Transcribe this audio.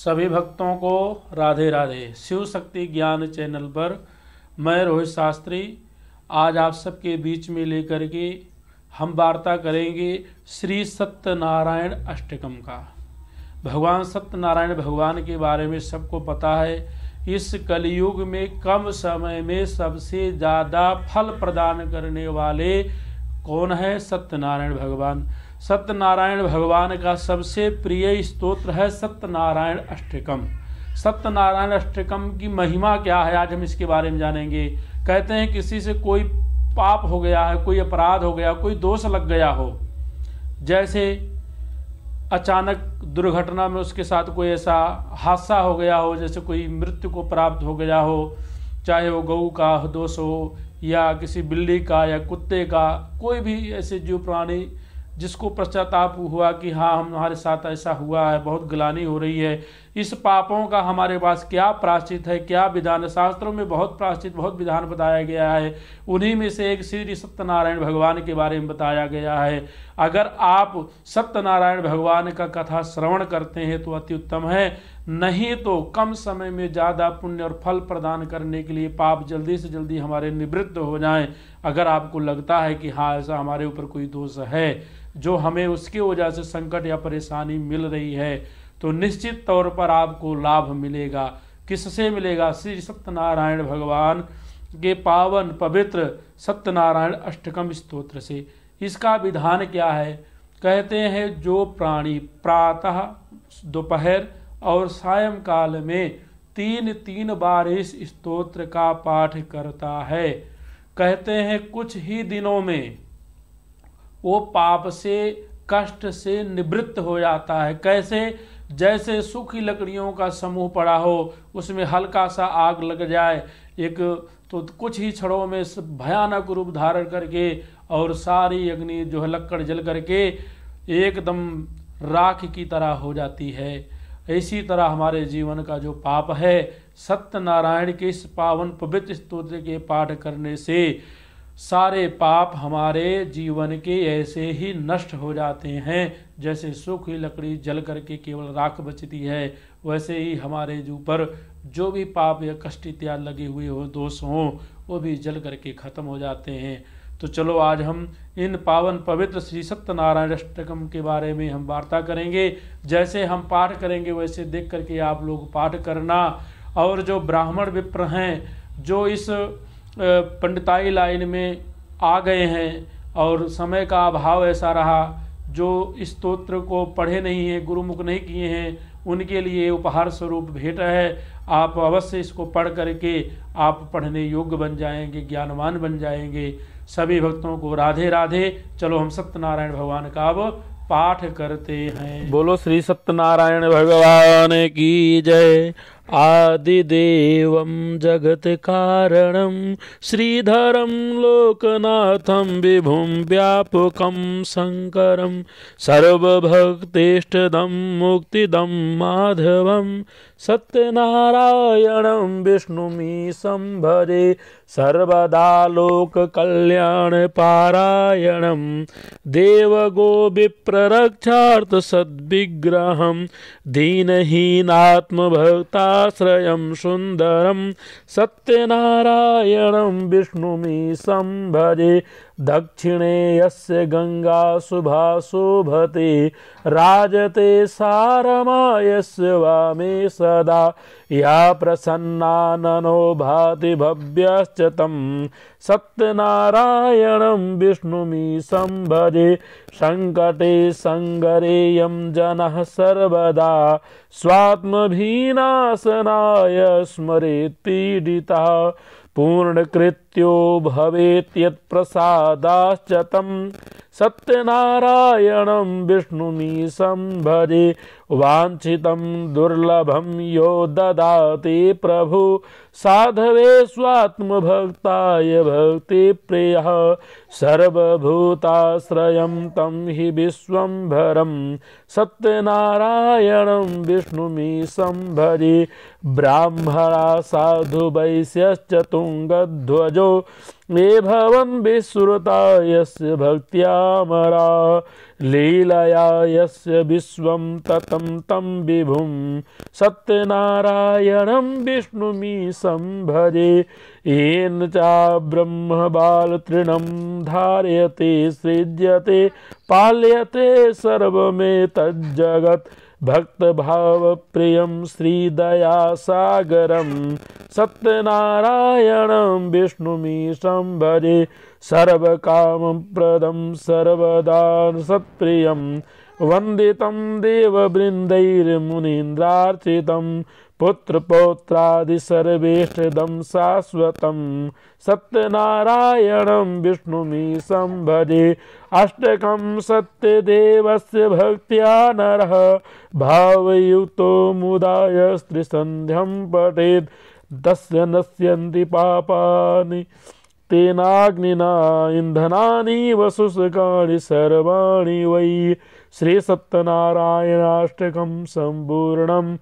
सभी भक्तों को राधे राधे। शिव शक्ति ज्ञान चैनल पर मैं रोहित शास्त्री आज आप सबके बीच में लेकर के हम वार्ता करेंगे श्री सत्यनारायण अष्टकम का। भगवान सत्यनारायण भगवान के बारे में सबको पता है। इस कलयुग में कम समय में सबसे ज़्यादा फल प्रदान करने वाले कौन है? सत्यनारायण भगवान। सत्यनारायण भगवान का सबसे प्रिय स्तोत्र है सत्यनारायण अष्टकम। सत्यनारायण अष्टकम की महिमा क्या है, आज हम इसके बारे में जानेंगे। कहते हैं किसी से कोई पाप हो गया है, कोई अपराध हो गया, कोई दोष लग गया हो, जैसे अचानक दुर्घटना में उसके साथ कोई ऐसा हादसा हो गया हो, जैसे कोई मृत्यु को प्राप्त हो गया हो, चाहे वो गऊ का दोष हो या किसी बिल्ली का या कुत्ते का, कोई भी ऐसे जीव प्राणी जिसको पश्चाताप हुआ कि हाँ हमारे साथ ऐसा हुआ है, बहुत ग्लानि हो रही है, इस पापों का हमारे पास क्या प्रायश्चित है, क्या विधान है। शास्त्रों में बहुत प्रायश्चित, बहुत विधान बताया गया है। उन्हीं में से एक श्री सत्यनारायण भगवान के बारे में बताया गया है। अगर आप सत्यनारायण भगवान का कथा श्रवण करते हैं तो अति उत्तम है, नहीं तो कम समय में ज़्यादा पुण्य और फल प्रदान करने के लिए पाप जल्दी से जल्दी हमारे निवृत्त हो जाएं। अगर आपको लगता है कि हाँ ऐसा हमारे ऊपर कोई दोष है जो हमें उसकी वजह से संकट या परेशानी मिल रही है, तो निश्चित तौर पर आपको लाभ मिलेगा। किससे मिलेगा? श्री सत्यनारायण भगवान के पावन पवित्र सत्यनारायण अष्टकम स्तोत्र से। इसका विधान क्या है? कहते हैं जो प्राणी प्रातः, दोपहर और सायंकाल में तीन तीन बार इस स्तोत्र का पाठ करता है, कहते हैं कुछ ही दिनों में वो पाप से, कष्ट से निवृत्त हो जाता है। कैसे? जैसे सूखी लकड़ियों का समूह पड़ा हो, उसमें हल्का सा आग लग जाए एक, तो कुछ ही क्षणों में भयानक रूप धारण करके और सारी अग्नि जो है लक्कड़ जल करके एकदम राख की तरह हो जाती है। इसी तरह हमारे जीवन का जो पाप है, सत्यनारायण के इस पावन पवित्र स्तोत्र के पाठ करने से सारे पाप हमारे जीवन के ऐसे ही नष्ट हो जाते हैं। जैसे सूखी लकड़ी जल करके केवल राख बचती है, वैसे ही हमारे ऊपर जो भी पाप या कष्ट इत्यादि लगे हुए हो, दोष हों, वो भी जल करके खत्म हो जाते हैं। तो चलो आज हम इन पावन पवित्र श्री सत्यनारायण अष्टकम के बारे में हम वार्ता करेंगे। जैसे हम पाठ करेंगे वैसे देख करके आप लोग पाठ करना। और जो ब्राह्मण विप्र हैं, जो इस पंडिताई लाइन में आ गए हैं और समय का अभाव ऐसा रहा, जो स्तोत्र को पढ़े नहीं हैं, गुरुमुख नहीं किए हैं, उनके लिए उपहार स्वरूप भेंट है। आप अवश्य इसको पढ़ करके आप पढ़ने योग्य बन जाएंगे, ज्ञानवान बन जाएंगे। सभी भक्तों को राधे राधे। चलो हम सत्यनारायण भगवान का अब पाठ करते हैं। बोलो श्री सत्यनारायण भगवान की जय। आदिदेवं जगत कारणं श्रीधरं लोकनाथं विभुं व्यापकं शंकरं सर्वभक्तेष्टदं मुक्तिदं माधवं सत्यनारायणं विष्णुमीशं भजे सर्वदा लोककल्याणपारायणं देवगोविप्ररक्षार्थ सद्विग्रहं दीनहीनात्मभक्ताश्रयं सुन्दरं सत्यनारायणं विष्णुमीशं भजे दक्षिणे यस्य गंगा शुभा शोभते राजते सारमा यस्य वामे सदा या प्रसन्नाननो भाति भव्यश्च तं सत्यनारायणं विष्णुमीशं भजे संकटे संगरे यं जनः सर्वदा स्वात्मभीनाशनाय स्मरेत् पीडितः पूर्णकृत्यो भवेत् यत्प्रसादाश्च तं सत्यनारायणं विष्णुमीशं भजे वाञ्छितं दुर्लभं यो ददाति प्रभु साधवे स्वात्मभक्ताय भक्तिप्रियः सर्वभूताश्रयं तं हि विश्वम्भरं सत्यनारायणं विष्णुमीशं भजे ब्राह्मणा साधु वैश्यश्च तुङ्गध्वजो तेजो ये भवन् विश्रुता यस्य भक्त्यामरा लीलया यस्य विश्वं ततं तं विभुं सत्यनारायणं विष्णुमीशं भजे येन च ब्रह्म बालतृणं धारयते सृज्यते पाल्यते सर्वमेतज्जगत् भक्तभावप्रियं श्रीदयासागरं सत्यनारायणं विष्णुमीशं भजे सर्वकामप्रदं सर्वदानसत्प्रियं वन्दितं देववृन्दैर्मुनीन्द्रार्चितं पुत्रपौत्रादि सर्वेष्टदं शाश्वतं सत्यनारायणं विष्णुमीशं भजे अष्टकं सत्यदेवस्य भक्त्या नरः भावयुक्तो मुदाय स्त्रीसन्ध्यं पठेत् तस्य नश्यन्ति पापानि तेनाग्निना इंधनानि वसुषकाणि सर्वाणि वै श्री सत्यनारायणाष्टकं सम्पूर्णं